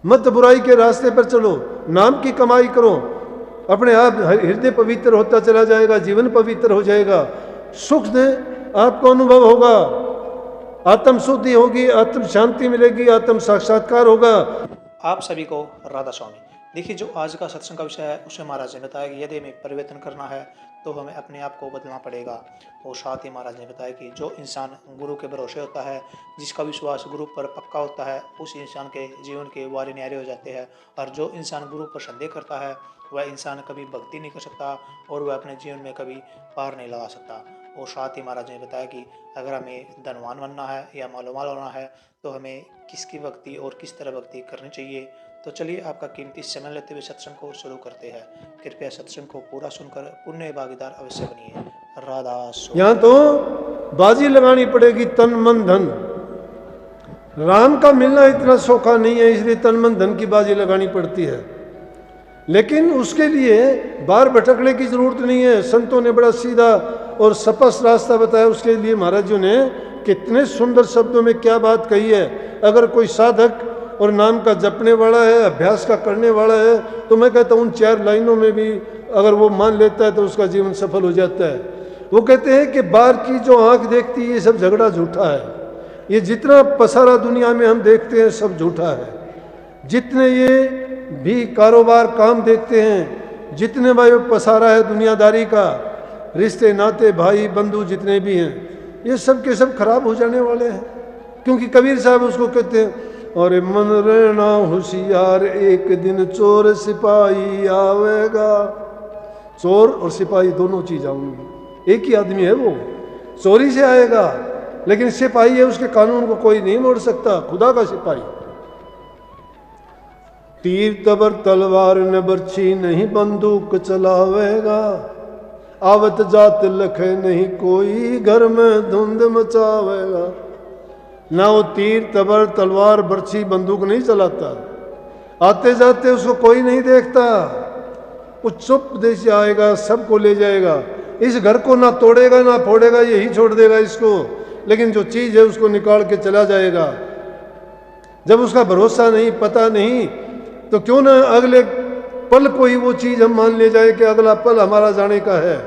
मत बुराई के रास्ते पर चलो, नाम की कमाई करो, अपने आप हृदय पवित्र होता चला जाएगा, जीवन पवित्र हो जाएगा, सुख दे आपको अनुभव होगा, आत्म शुद्धि होगी, आत्म शांति मिलेगी, आत्म साक्षात्कार होगा। आप सभी को राधा स्वामी। देखिए, जो आज का सत्संग का विषय है उसे महाराज ने बताया कि यदि हमें परिवर्तन करना है तो हमें अपने आप को बदलना पड़ेगा। और साथ ही महाराज ने बताया कि जो इंसान गुरु के भरोसे होता है, जिसका विश्वास गुरु पर पक्का होता है, उस इंसान के जीवन के वारे न्यारे हो जाते हैं। और जो इंसान गुरु पर संदेह करता है वह इंसान कभी भक्ति नहीं कर सकता और वह अपने जीवन में कभी पार नहीं लगा सकता। और साथ ही महाराज ने बताया कि अगर हमें धनवान बनना है या मालोमाल होना है तो हमें किसकी भक्ति और किस तरह भक्ति करनी चाहिए। तो चलिए आपका कीमती समय लेते हुए सत्संग को शुरू करते हैं। कृपया सत्संग को पूरा सुनकर पुण्य भागीदार अवश्य बनिए। राधा स्वामी। यहाँ तो बाजी लगानी पड़ेगी, तन मन धन। राम का मिलना इतना सौखा नहीं है, इसलिए तन मन धन की बाजी लगानी पड़ती है। लेकिन उसके लिए बार भटकने की जरूरत नहीं है। संतों ने बड़ा सीधा और स्पष्ट रास्ता बताया। उसके लिए महाराज जी ने कितने सुंदर शब्दों में क्या बात कही है। अगर कोई साधक और नाम का जपने वाला है, अभ्यास का करने वाला है, तो मैं कहता हूँ 4 लाइनों में भी अगर वो मान लेता है तो उसका जीवन सफल हो जाता है। वो कहते हैं कि बाहर की जो आंख देखती है ये सब झगड़ा झूठा है। ये जितना पसारा दुनिया में हम देखते हैं सब झूठा है। जितने ये भी कारोबार काम देखते हैं, जितने भाई पसारा है दुनियादारी का, रिश्ते नाते भाई बंधु जितने भी हैं, ये सब के सब खराब हो जाने वाले हैं। क्योंकि कबीर साहब उसको कहते हैं, और मन रहना होशियार एक दिन चोर सिपाही आवेगा। चोर और सिपाही दोनों चीज आऊंगी। एक ही आदमी है, वो चोरी से आएगा, लेकिन सिपाही है, उसके कानून को कोई नहीं मोड़ सकता, खुदा का सिपाही। तीर तबर तलवार न बरछी नहीं बंदूक चलावेगा। आवत जात लखे नहीं कोई घर में धुंध मचावेगा। ना वो तीर तबर तलवार बरछी बंदूक नहीं चलाता, आते जाते उसको कोई नहीं देखता, वो चुप देश आएगा, सबको ले जाएगा। इस घर को ना तोड़ेगा ना फोड़ेगा, यही छोड़ देगा इसको, लेकिन जो चीज है उसको निकाल के चला जाएगा। जब उसका भरोसा नहीं, पता नहीं, तो क्यों ना अगले पल कोई वो चीज हम मान ले जाए कि अगला पल हमारा जाने का है।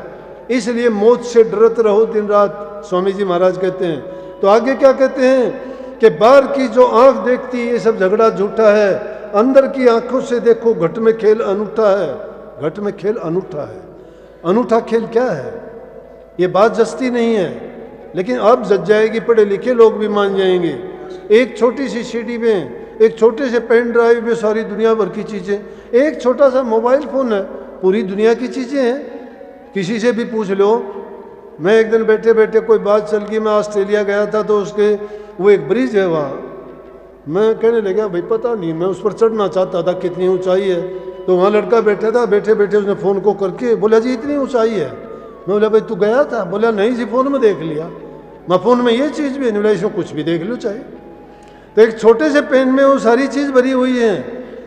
इसलिए मौत से डरते रहो दिन रात, स्वामी जी महाराज कहते हैं। तो आगे क्या कहते हैं कि बाहर की जो आंख देखती है ये सब झगड़ा झूठा है, अंदर की आंखों से देखो घट में खेल अनूठा है। घट में खेल अनूठा है। अनूठा खेल क्या है? ये बात जस्ती नहीं है, लेकिन अब जज जाएगी, पढ़े लिखे लोग भी मान जाएंगे। एक छोटी सी सीडी में, एक छोटे से पेन ड्राइव में सारी दुनिया भर की चीजें, एक छोटा सा मोबाइल फोन है, पूरी दुनिया की चीजें हैं। किसी से भी पूछ लो। मैं एक दिन बैठे बैठे कोई बात चल गई, मैं ऑस्ट्रेलिया गया था, तो उसके वो एक ब्रिज है वहाँ, मैं कहने लगा भाई पता नहीं, मैं उस पर चढ़ना चाहता था, कितनी ऊंचाई है। तो वहाँ लड़का बैठा था, बैठे बैठे उसने फ़ोन को करके बोला जी इतनी ऊंचाई है। मैं बोला भाई तू गया था? बोला नहीं जी, फ़ोन में देख लिया। मैं फ़ोन में ये चीज़ भी नहीं, बोला इसमें कुछ भी देख लो चाहे। तो एक छोटे से पेन में वो सारी चीज़ भरी हुई है।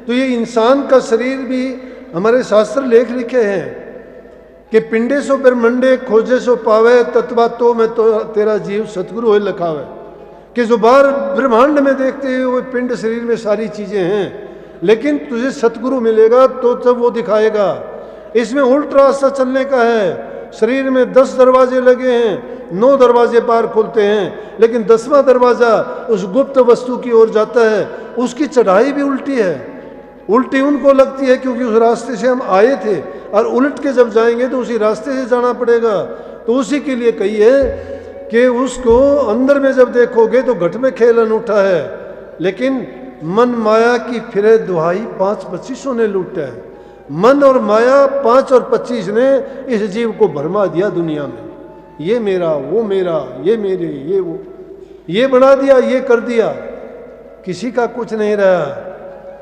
तो ये इंसान का शरीर भी हमारे शास्त्र लेख लिखे हैं कि पिंडे सो ब्रह्मंडे खोजे सो पावे, तत्वा तो मैं तो तेरा जीव सतगुरु हो लखावे। कि जो बाहर ब्रह्मांड में देखते हैं वो पिंड शरीर में सारी चीजें हैं, लेकिन तुझे सतगुरु मिलेगा तो तब वो दिखाएगा। इसमें उल्टा रास्ता चलने का है। शरीर में 10 दरवाजे लगे हैं, 9 दरवाजे पार खुलते हैं, लेकिन 10वां दरवाजा उस गुप्त वस्तु की ओर जाता है। उसकी चढ़ाई भी उल्टी है। उल्टी उनको लगती है क्योंकि उस रास्ते से हम आए थे, और उलट के जब जाएंगे तो उसी रास्ते से जाना पड़ेगा। तो उसी के लिए कही है कि उसको अंदर में जब देखोगे तो घट में खेल अनूठा है, लेकिन मन माया की फिरे दुहाई 5-25 ने लूटा है। मन और माया 5 और 25 ने इस जीव को भरमा दिया दुनिया में। ये मेरा, वो मेरा, ये मेरे, ये वो, ये बना दिया, ये कर दिया, किसी का कुछ नहीं रहा।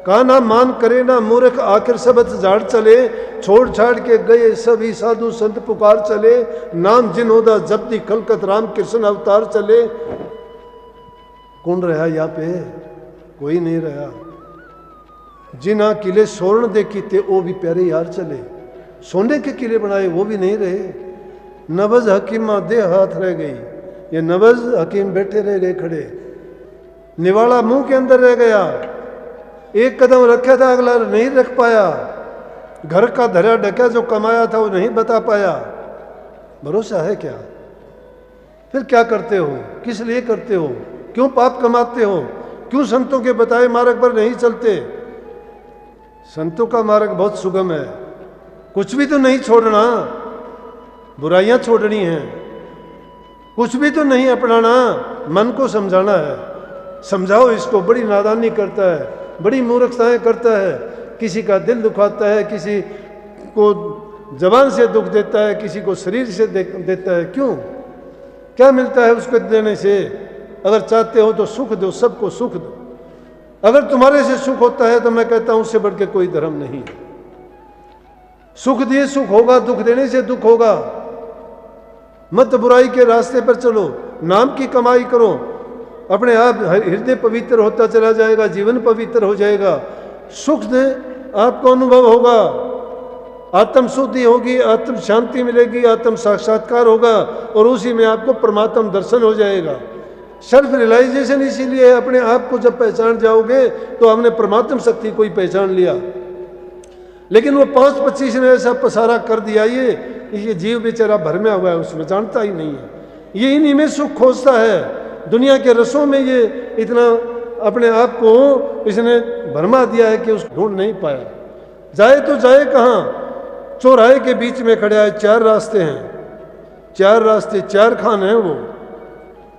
कहा ना मान करे ना मूर्ख, आखिर सबत झाड़ चले, छोड़ छाड़ के गए सभी साधु संत पुकार चले, नाम जिन होदा जब दी खलकत राम कृष्ण अवतार चले। कौन रहा यहाँ पे? कोई नहीं रहा। जिना किले सोरण दे कीते वो भी प्यारे यार चले, सोने के किले बनाए वो भी नहीं रहे। नवज हकीमा दे हाथ रह गई, ये नवज हकीम बैठे रह गए खड़े, निवाला मुंह के अंदर रह गया। एक कदम रखा था, अगला नहीं रख पाया। घर का धरा ढका जो कमाया था वो नहीं बता पाया। भरोसा है क्या? फिर क्या करते हो? किस लिए करते हो? क्यों पाप कमाते हो? क्यों संतों के बताए मार्ग पर नहीं चलते? संतों का मार्ग बहुत सुगम है। कुछ भी तो नहीं छोड़ना, बुराइयां छोड़नी हैं। कुछ भी तो नहीं अपनाना, मन को समझाना है। समझाओ इसको, बड़ी नादानी करता है, बड़ी मूर्खताएं करता है, किसी का दिल दुखाता है, किसी को जबान से दुख देता है, किसी को शरीर से देता है। क्यों? क्या मिलता है उसको देने से? अगर चाहते हो तो सुख दो, सबको सुख दो। अगर तुम्हारे से सुख होता है तो मैं कहता हूं उससे बढ़ के कोई धर्म नहीं है। सुख दिए सुख होगा, दुख देने से दुख होगा। मत बुराई के रास्ते पर चलो, नाम की कमाई करो, अपने आप हृदय पवित्र होता चला जाएगा, जीवन पवित्र हो जाएगा। सुख दे आपको अनुभव होगा, आत्म शुद्धि होगी, आत्म शांति मिलेगी, आत्म साक्षात्कार होगा और उसी में आपको परमात्म दर्शन हो जाएगा। सेल्फ रियलाइजेशन इसीलिए अपने आप को जब पहचान जाओगे तो हमने परमात्म शक्ति को ही पहचान लिया। लेकिन वो 5-25 ने ऐसा पसारा कर दिया, ये जीव बेचारा भरमें हुआ है, उसमें जानता ही नहीं है। ये इन्हीं में सुख खोजता है, दुनिया के रसों में ये इतना अपने आप को इसने भरमा दिया है कि उसको ढूंढ नहीं पाया। जाए तो जाए कहाँ? चौराहे के बीच में खड़ा है, 4 रास्ते हैं, 4 रास्ते, 4 खान हैं। वो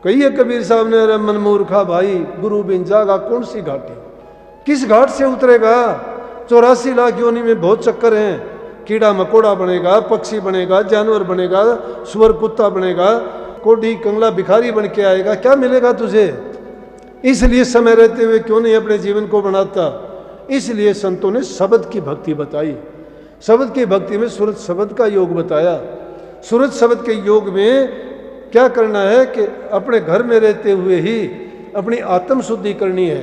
कहिए कबीर साहब ने, अरे मन मूर्खा भाई, गुरु बिन जागा कौन सी घाटी? किस घाट से उतरेगा? 84 लाख योनि में बहुत चक्कर हैं। कीड़ा मकोड़ा बनेगा, पक्षी बनेगा, जानवर बनेगा, सुअर कुत्ता बनेगा, कोढ़ी कंगला भिखारी बन के आएगा, क्या मिलेगा तुझे? इसलिए समय रहते हुए क्यों नहीं अपने जीवन को बनाता? इसलिए संतों ने शब्द की भक्ति बताई। शब्द की भक्ति में सूरज शब्द का योग बताया। सूरज शब्द के योग में क्या करना है कि अपने घर में रहते हुए ही अपनी आत्म शुद्धि करनी है,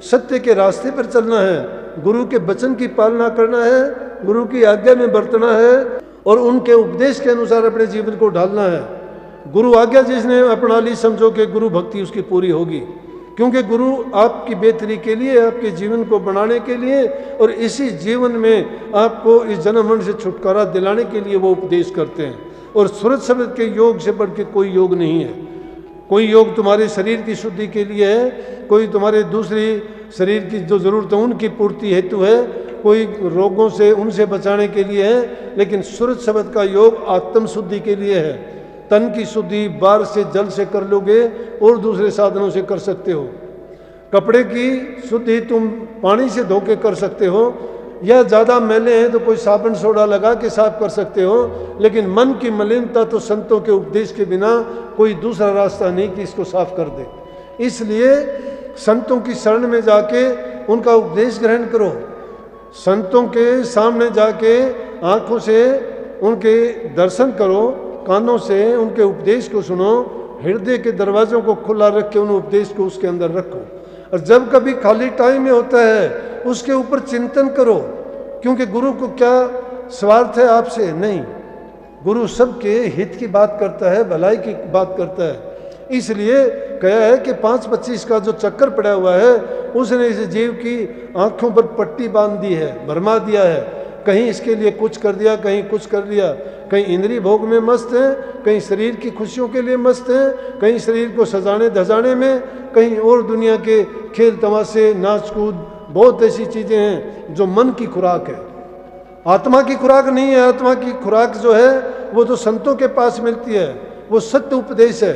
सत्य के रास्ते पर चलना है, गुरु के वचन की पालना करना है, गुरु की आज्ञा में बरतना है और उनके उपदेश के अनुसार अपने जीवन को ढालना है। गुरु आज्ञा जिसने अपना ली, समझो कि गुरु भक्ति उसकी पूरी होगी, क्योंकि गुरु आपकी बेहतरी के लिए, आपके जीवन को बनाने के लिए और इसी जीवन में आपको इस जन्म मरण से छुटकारा दिलाने के लिए वो उपदेश करते हैं। और सूरज शब्द के योग से बढ़ के कोई योग नहीं है। कोई योग तुम्हारे शरीर की शुद्धि के लिए है, कोई तुम्हारे दूसरी शरीर की जो जरूरत है उनकी पूर्ति हेतु है, कोई रोगों से उनसे बचाने के लिए है, लेकिन सूरज शब्द का योग आत्म शुद्धि के लिए है। तन की शुद्धि बार से, जल से कर लोगे और दूसरे साधनों से कर सकते हो। कपड़े की शुद्धि तुम पानी से धो के कर सकते हो, या ज़्यादा मैले हैं तो कोई साबुन सोडा लगा के साफ कर सकते हो, लेकिन मन की मलिनता तो संतों के उपदेश के बिना कोई दूसरा रास्ता नहीं कि इसको साफ कर दे। इसलिए संतों की शरण में जाके उनका उपदेश ग्रहण करो, संतों के सामने जाके आंखों से उनके दर्शन करो, कानों से उनके उपदेश को सुनो, हृदय के दरवाज़ों को खुला रख के उन उपदेश को उसके अंदर रखो। और जब कभी खाली टाइम में होता है उसके ऊपर चिंतन करो, क्योंकि गुरु को क्या स्वार्थ है आपसे? नहीं, गुरु सबके हित की बात करता है, भलाई की बात करता है। इसलिए कहा है कि 5-25 का जो चक्कर पड़ा हुआ है उसने इस जीव की आंखों पर पट्टी बांध दी है, भरमा दिया है। कहीं इसके लिए कुछ कर दिया, कहीं कुछ कर दिया, कहीं इंद्रिय भोग में मस्त है, कहीं शरीर की खुशियों के लिए मस्त है, कहीं शरीर को सजाने धजाने में, कहीं और दुनिया के खेल तमाशे, नाच कूद, बहुत ऐसी चीज़ें हैं जो मन की खुराक है, आत्मा की खुराक नहीं है। आत्मा की खुराक जो है वो तो संतों के पास मिलती है, वो सत्य उपदेश है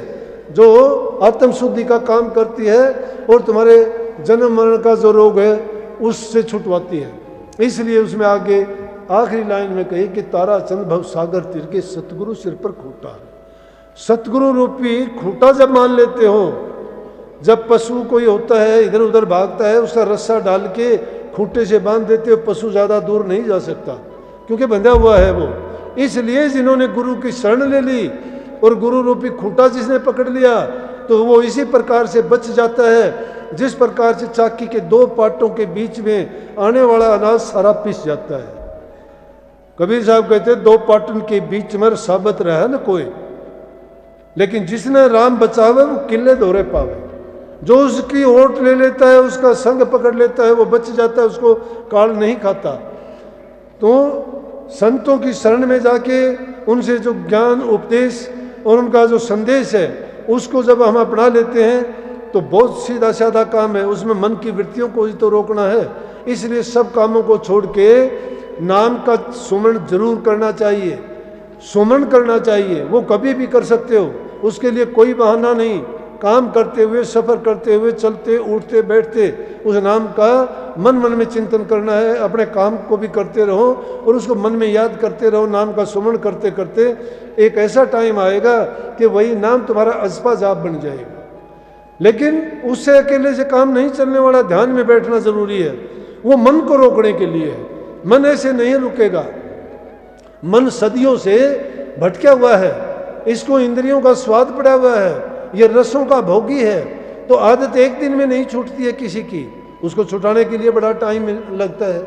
जो आत्म शुद्धि का काम करती है और तुम्हारे जन्म मरण का जो रोग है उससे छुटवाती है। इसलिए उसमें आगे आखिरी लाइन में कही कि तारा चंद भव सागर तिर के सतगुरु सिर पर खूंटा है। सतगुरु रूपी खूंटा जब मान लेते हो, जब पशु कोई होता है इधर उधर भागता है, उसका रस्सा डाल के खूंटे से बांध देते हो, पशु ज़्यादा दूर नहीं जा सकता क्योंकि बंधा हुआ है वो। इसलिए जिन्होंने गुरु की शरण ले ली और गुरु रूपी खूंटा जिसने पकड़ लिया तो वो इसी प्रकार से बच जाता है जिस प्रकार से चाकी के 2 पाटों के बीच में आने वाला अनाज सारा पिस जाता है। कबीर साहब कहते हैं 2 पाटन के बीच में साबत रहा न कोई, लेकिन जिसने राम बचावे वो किले दोहरे पावे। जो उसकी ओट ले लेता है, उसका संग पकड़ लेता है, वो बच जाता है, उसको काल नहीं खाता। तो संतों की शरण में जाके उनसे जो ज्ञान उपदेश और उनका जो संदेश है उसको जब हम अपना लेते हैं तो बहुत सीधा साधा काम है। उसमें मन की वृत्तियों को ही तो रोकना है। इसलिए सब कामों को छोड़ के नाम का सुमरण जरूर करना चाहिए, सुमरण करना चाहिए। वो कभी भी कर सकते हो, उसके लिए कोई बहाना नहीं। काम करते हुए, सफ़र करते हुए, चलते उठते बैठते उस नाम का मन मन में चिंतन करना है। अपने काम को भी करते रहो और उसको मन में याद करते रहो। नाम का सुमरण करते करते एक ऐसा टाइम आएगा कि वही नाम तुम्हारा अजपा जाप बन जाएगा। लेकिन उससे अकेले से काम नहीं चलने वाला, ध्यान में बैठना जरूरी है। वो मन को रोकने के लिए है। मन ऐसे नहीं रुकेगा। मन सदियों से भटका हुआ है, इसको इंद्रियों का स्वाद पड़ा हुआ है, ये रसों का भोगी है। तो आदत एक दिन में नहीं छूटती है किसी की, उसको छुटाने के लिए बड़ा टाइम लगता है।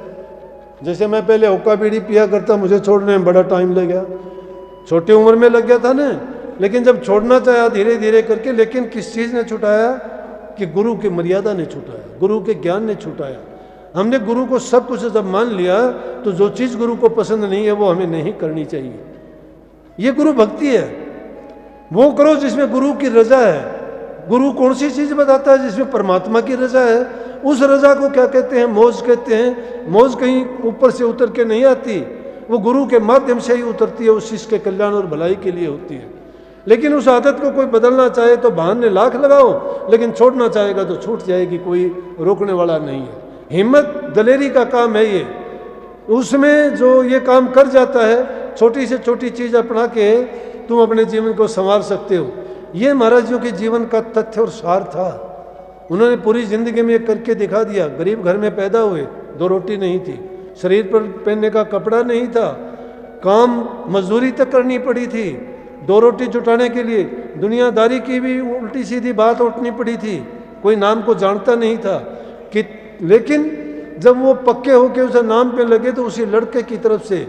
जैसे मैं पहले हुक्का बीड़ी पिया करता, मुझे छोड़ने में बड़ा टाइम लग गया, छोटी उम्र में लग गया था ना। लेकिन जब छोड़ना चाहा धीरे धीरे करके, लेकिन किस चीज़ ने छुटाया कि गुरु की मर्यादा ने छुटाया, गुरु के ज्ञान ने छुटाया। हमने गुरु को सब कुछ जब मान लिया तो जो चीज़ गुरु को पसंद नहीं है वो हमें नहीं करनी चाहिए। ये गुरु भक्ति है। वो करो जिसमें गुरु की रजा है। गुरु कौन सी चीज़ बताता है? जिसमें परमात्मा की रजा है। उस रजा को क्या कहते हैं? मौज कहते हैं। मौज कहीं ऊपर से उतर के नहीं आती, वो गुरु के माध्यम से ही उतरती है, उस शिष्य के कल्याण और भलाई के लिए होती है। लेकिन उस आदत को कोई बदलना चाहे तो बहाने लाख लगाओ, लेकिन छोड़ना चाहेगा तो छूट जाएगी, कोई रोकने वाला नहीं है। हिम्मत दलेरी का काम है ये। उसमें जो ये काम कर जाता है, छोटी से छोटी चीज़ अपना के तुम अपने जीवन को संवार सकते हो। ये महाराज जी के जीवन का तथ्य और सार था। उन्होंने पूरी जिंदगी में ये करके दिखा दिया। गरीब घर में पैदा हुए, 2 रोटी नहीं थी, शरीर पर पहनने का कपड़ा नहीं था, काम मजदूरी तक करनी पड़ी थी 2 रोटी जुटाने के लिए। दुनियादारी की भी उल्टी सीधी बात उठनी पड़ी थी। कोई नाम को जानता नहीं था कि, लेकिन जब वो पक्के होके उसे नाम पे लगे तो उसी लड़के की तरफ से,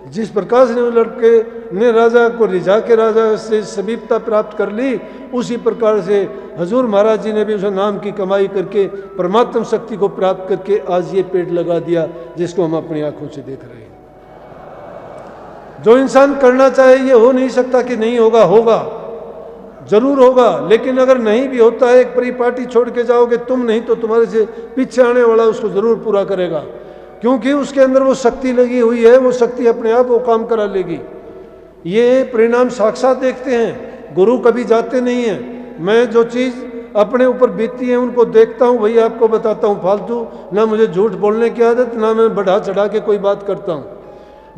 जिस प्रकार से उस लड़के ने राजा को रिझा के राजा से समीपता प्राप्त कर ली, उसी प्रकार से हजूर महाराज जी ने भी उस नाम की कमाई करके परमात्म शक्ति को प्राप्त करके आज ये पेड़ लगा दिया जिसको हम अपनी आंखों से देख रहे हैं। जो इंसान करना चाहे ये हो नहीं सकता कि नहीं होगा, होगा जरूर होगा। लेकिन अगर नहीं भी होता है, एक परिपाटी छोड़ के जाओगे तुम नहीं तो तुम्हारे से पीछे आने वाला उसको जरूर पूरा करेगा, क्योंकि उसके अंदर वो शक्ति लगी हुई है। वो शक्ति अपने आप वो काम करा लेगी। ये परिणाम साक्षात देखते हैं, गुरु कभी जाते नहीं हैं। मैं जो चीज़ अपने ऊपर बीतती है उनको देखता हूँ, वही आपको बताता हूँ। फालतू ना मुझे झूठ बोलने की आदत, ना मैं बढ़ा चढ़ा के कोई बात करता हूँ।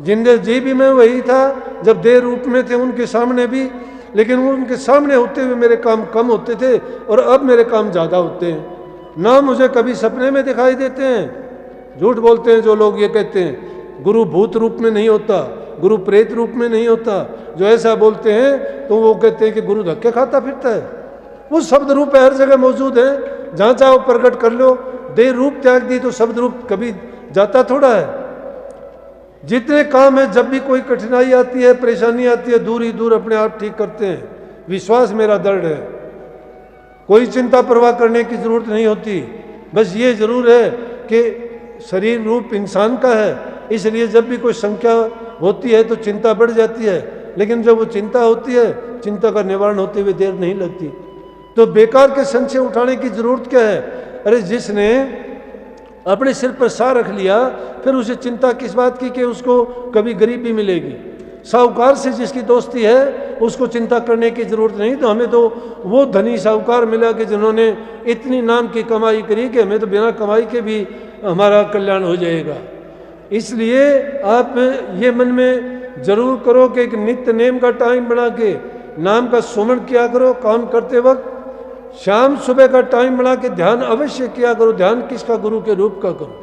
जिंदे जी भी मैं वही था जब देह रूप में थे उनके सामने भी, लेकिन उनके सामने होते हुए मेरे काम कम होते थे और अब मेरे काम ज़्यादा होते हैं। ना मुझे कभी सपने में दिखाई देते हैं। झूठ बोलते हैं जो लोग ये कहते हैं गुरु भूत रूप में नहीं होता, गुरु प्रेत रूप में नहीं होता। जो ऐसा बोलते हैं तो वो कहते हैं कि गुरु धक्के खाता फिरता है। वो शब्द रूप हर जगह मौजूद है, जहाँ चाहो प्रकट कर लो। देह रूप त्याग दी तो शब्द रूप कभी जाता थोड़ा है। जितने काम है, जब भी कोई कठिनाई आती है, परेशानी आती है, दूर ही दूर अपने आप ठीक करते हैं। विश्वास मेरा दृढ़ है, कोई चिंता परवाह करने की जरूरत नहीं होती। बस ये जरूर है कि शरीर रूप इंसान का है, इसलिए जब भी कोई संख्या होती है तो चिंता बढ़ जाती है। लेकिन जब वो चिंता होती है, चिंता का निवारण होते हुए देर नहीं लगती। तो बेकार के संशय उठाने की जरूरत क्या है? अरे जिसने अपने सिर पर सा रख लिया, फिर उसे चिंता किस बात की कि उसको कभी गरीबी मिलेगी। साहूकार से जिसकी दोस्ती है उसको चिंता करने की जरूरत नहीं। तो हमें तो वो धनी साहूकार मिला कि जिन्होंने इतनी नाम की कमाई करी कि हमें तो बिना कमाई के भी हमारा कल्याण हो जाएगा। इसलिए आप ये मन में जरूर करो कि एक नित्य नेम का टाइम बना के नाम का सुमरण किया करो। काम करते वक्त शाम सुबह का टाइम बना के ध्यान अवश्य किया करो। ध्यान किसका? गुरु के रूप का करो।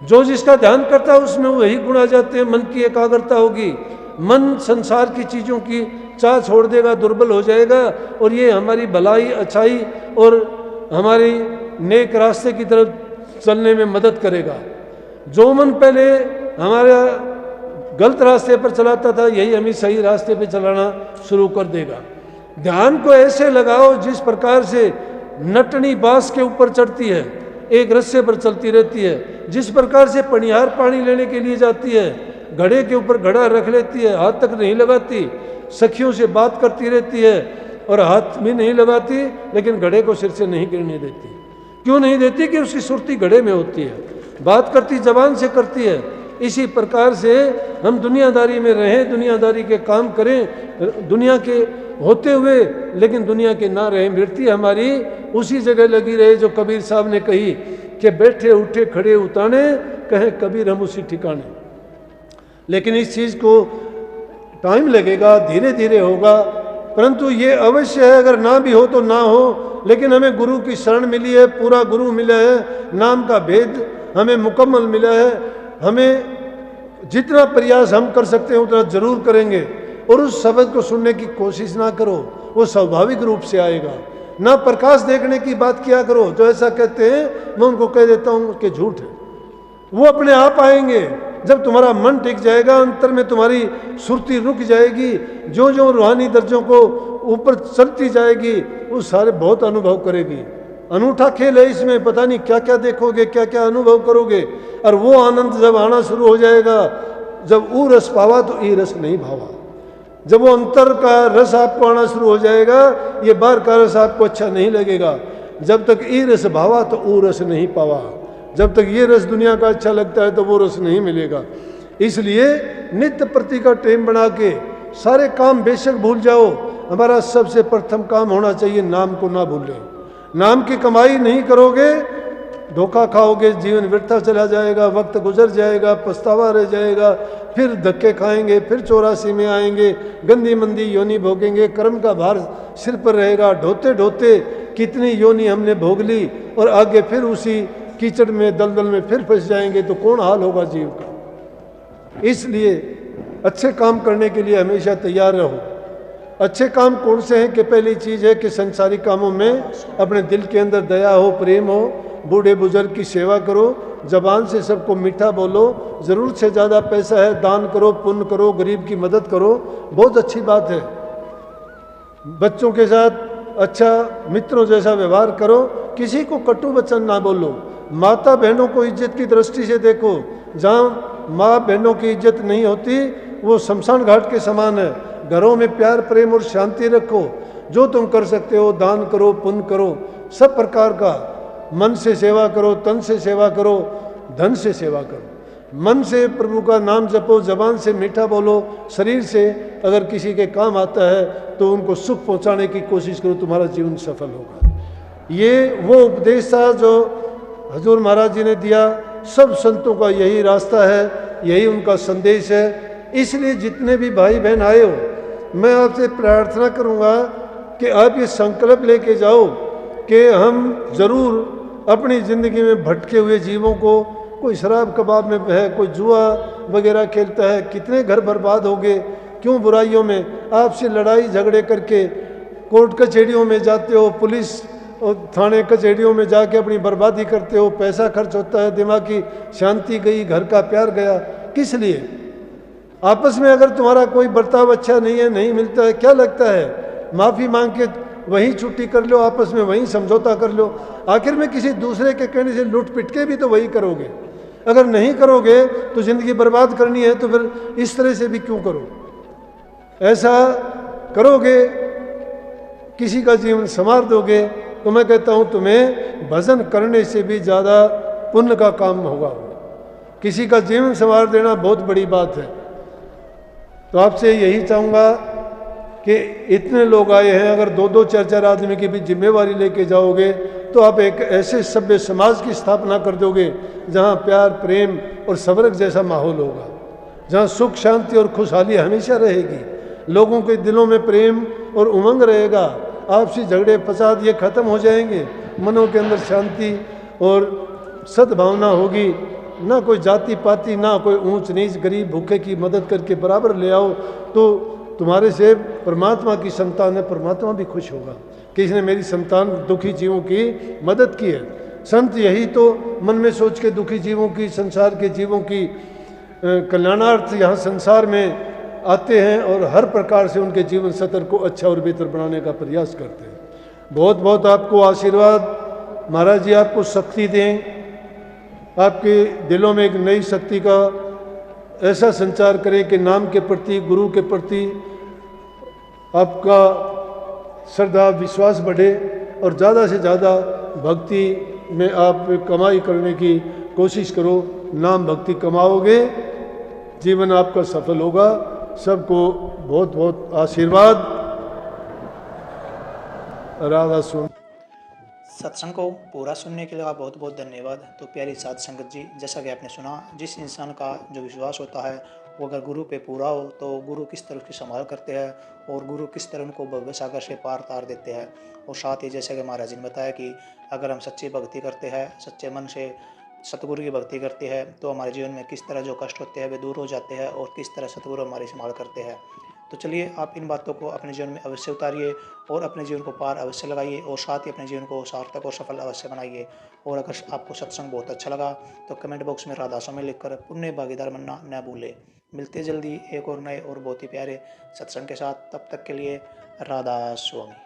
जो जिसका ध्यान करता है उसमें वही गुण आ जाते हैं। मन की एकाग्रता होगी, मन संसार की चीज़ों की चाह छोड़ देगा, दुर्बल हो जाएगा और ये हमारी भलाई, अच्छाई और हमारी नेक रास्ते की तरफ चलने में मदद करेगा। जो मन पहले हमारा गलत रास्ते पर चलाता था, यही हमें सही रास्ते पर चलाना शुरू कर देगा। ध्यान को ऐसे लगाओ जिस प्रकार से नटनी बांस के ऊपर चढ़ती है, एक रस्से पर चलती रहती है। जिस प्रकार से पनिहार पानी लेने के लिए जाती है, घड़े के ऊपर घड़ा रख लेती है, हाथ तक नहीं लगाती, सखियों से बात करती रहती है और हाथ भी नहीं लगाती, लेकिन घड़े को सिर से नहीं गिरने देती। क्यों नहीं देती? कि उसकी सुरती घड़े में होती है, बात करती जबान से करती है। इसी प्रकार से हम दुनियादारी में रहें, दुनियादारी के काम करें, दुनिया के होते हुए लेकिन दुनिया के ना रहें। मृत्यु हमारी उसी जगह लगी रहे जो कबीर साहब ने कही कि बैठे उठे खड़े उताने, कहें कबीर हम उसी ठिकाने। लेकिन इस चीज़ को टाइम लगेगा, धीरे धीरे होगा, परंतु ये अवश्य है, अगर ना भी हो तो ना हो, लेकिन हमें गुरु की शरण मिली है, पूरा गुरु मिला है, नाम का भेद हमें मुकम्मल मिला है। हमें जितना प्रयास हम कर सकते हैं उतना जरूर करेंगे, और उस शब्द को सुनने की कोशिश ना करो, वो स्वाभाविक रूप से आएगा। ना प्रकाश देखने की बात किया करो, जो ऐसा कहते हैं मैं उनको कह देता हूँ कि झूठ है। वो अपने आप आएंगे जब तुम्हारा मन टिक जाएगा, अंतर में तुम्हारी सुरती रुक जाएगी, जो जो रूहानी दर्जों को ऊपर चलती जाएगी, वो सारे बहुत अनुभव करेगी। अनूठा खेल है इसमें, पता नहीं क्या क्या देखोगे, क्या क्या अनुभव करोगे। और वो आनंद जब आना शुरू हो जाएगा, जब वो रस पावा तो ये रस नहीं भावा। जब वो अंतर का रस आपको आना शुरू हो जाएगा, ये बाहर का रस आपको अच्छा नहीं लगेगा। जब तक ये रस भावा तो वो रस नहीं पावा। जब तक ये रस दुनिया का अच्छा लगता है तो वो रस नहीं मिलेगा। इसलिए नित्य प्रति का टेम बना के सारे काम बेशक भूल जाओ, हमारा सबसे प्रथम काम होना चाहिए नाम को ना भूलें। नाम की कमाई नहीं करोगे, धोखा खाओगे, जीवन व्यर्थ चला जाएगा, वक्त गुजर जाएगा, पछतावा रह जाएगा, फिर धक्के खाएंगे, फिर 84 में आएंगे, गंदी मंदी योनि भोगेंगे, कर्म का भार सिर पर रहेगा। ढोते ढोते कितनी योनि हमने भोग ली और आगे फिर उसी कीचड़ में दलदल में फिर फंस जाएंगे, तो कौन हाल होगा जीव का। इसलिए अच्छे काम करने के लिए हमेशा तैयार रहो। अच्छे काम कौन से हैं? कि पहली चीज़ है कि संसारिक कामों में अपने दिल के अंदर दया हो, प्रेम हो, बूढ़े बुजुर्ग की सेवा करो, जबान से सबको मीठा बोलो, ज़रूरत से ज़्यादा पैसा है दान करो, पुण्य करो, गरीब की मदद करो, बहुत अच्छी बात है। बच्चों के साथ अच्छा मित्रों जैसा व्यवहार करो, किसी को कटु वचन ना बोलो। माता बहनों को इज्जत की दृष्टि से देखो, जहाँ माँ बहनों की इज्जत नहीं होती वो शमशान घाट के समान है। घरों में प्यार प्रेम और शांति रखो। जो तुम कर सकते हो दान करो, पुण्य करो, सब प्रकार का। मन से सेवा करो, तन से सेवा करो, धन से सेवा करो। मन से प्रभु का नाम जपो, जबान से मीठा बोलो, शरीर से अगर किसी के काम आता है तो उनको सुख पहुंचाने की कोशिश करो, तुम्हारा जीवन सफल होगा। ये वो उपदेश था जो हजूर महाराज जी ने दिया। सब संतों का यही रास्ता है, यही उनका संदेश है। इसलिए जितने भी भाई बहन आए हो, मैं आपसे प्रार्थना करूंगा कि आप ये संकल्प लेके जाओ कि हम ज़रूर अपनी ज़िंदगी में भटके हुए जीवों को, कोई शराब कबाब में है, कोई जुआ वगैरह खेलता है, कितने घर बर्बाद हो गए, क्यों बुराइयों में, आपसे लड़ाई झगड़े करके कोर्ट कचहरियों में जाते हो, पुलिस और थाने कचहरियों में जाके अपनी बर्बादी करते हो, पैसा खर्च होता है, दिमाग की शांति गई, घर का प्यार गया। किस लिए? आपस में अगर तुम्हारा कोई बर्ताव अच्छा नहीं है, नहीं मिलता है, क्या लगता है माफ़ी मांग के वहीं छुट्टी कर लो, आपस में वहीं समझौता कर लो। आखिर में किसी दूसरे के कहने से लूट पिट के भी तो वही करोगे। अगर नहीं करोगे तो ज़िंदगी बर्बाद करनी है, तो फिर इस तरह से भी क्यों करो? ऐसा करोगे किसी का जीवन संवार दोगे, तो मैं कहता हूँ तुम्हें भजन करने से भी ज़्यादा पुण्य का काम होगा। किसी का जीवन संवार देना बहुत बड़ी बात है। तो आपसे यही चाहूँगा कि इतने लोग आए हैं, अगर 2-2 4-4 आदमी की भी जिम्मेवारी लेके जाओगे तो आप एक ऐसे सभ्य समाज की स्थापना कर दोगे जहाँ प्यार प्रेम और सब्र जैसा माहौल होगा, जहाँ सुख शांति और खुशहाली हमेशा रहेगी, लोगों के दिलों में प्रेम और उमंग रहेगा, आपसी झगड़े फसाद ये खत्म हो जाएंगे, मनों के अंदर शांति और सद्भावना होगी। ना कोई जाति पाति, ना कोई ऊंच नीच, गरीब भूखे की मदद करके बराबर ले आओ, तो तुम्हारे से परमात्मा की संतान है, परमात्मा भी खुश होगा कि इसने मेरी संतान दुखी जीवों की मदद की है। संत यही तो मन में सोच के दुखी जीवों की, संसार के जीवों की कल्याणार्थ यहाँ संसार में आते हैं और हर प्रकार से उनके जीवन सतर को अच्छा और बेहतर बनाने का प्रयास करते हैं। बहुत बहुत आपको आशीर्वाद। महाराज जी आपको शक्ति दें, आपके दिलों में एक नई शक्ति का ऐसा संचार करें कि नाम के प्रति, गुरु के प्रति आपका श्रद्धा विश्वास बढ़े और ज़्यादा से ज़्यादा भक्ति में आप कमाई करने की कोशिश करो। नाम भक्ति कमाओगे, जीवन आपका सफल होगा। सबको बहुत बहुत आशीर्वाद। राधा सुन। सत्संग को पूरा सुनने के लिए आप बहुत बहुत धन्यवाद। तो प्यारी साध संगत जी, जैसा कि आपने सुना, जिस इंसान का जो विश्वास होता है वो अगर गुरु पे पूरा हो तो गुरु किस तरह की संभाल करते हैं और गुरु किस तरह उनको भव्य सागर से पार तार देते हैं। और साथ ही जैसे कि महाराज जी ने बताया कि अगर हम सच्ची भक्ति करते हैं, सच्चे मन से सतगुरु की भक्ति करते हैं तो हमारे जीवन में किस तरह जो कष्ट होते हैं वे दूर हो जाते हैं और किस तरह सतगुरु हमारी संभाल करते हैं। तो चलिए आप इन बातों को अपने जीवन में अवश्य उतारिए और अपने जीवन को पार अवश्य लगाइए और साथ ही अपने जीवन को सार्थक और सफल अवश्य बनाइए। और अगर आपको सत्संग बहुत अच्छा लगा तो कमेंट बॉक्स में राधा स्वामी लिखकर पुण्य भागीदार बनना न भूले। मिलते जल्दी एक और नए और बहुत ही प्यारे सत्संग के साथ। तब तक के लिए राधा स्वामी।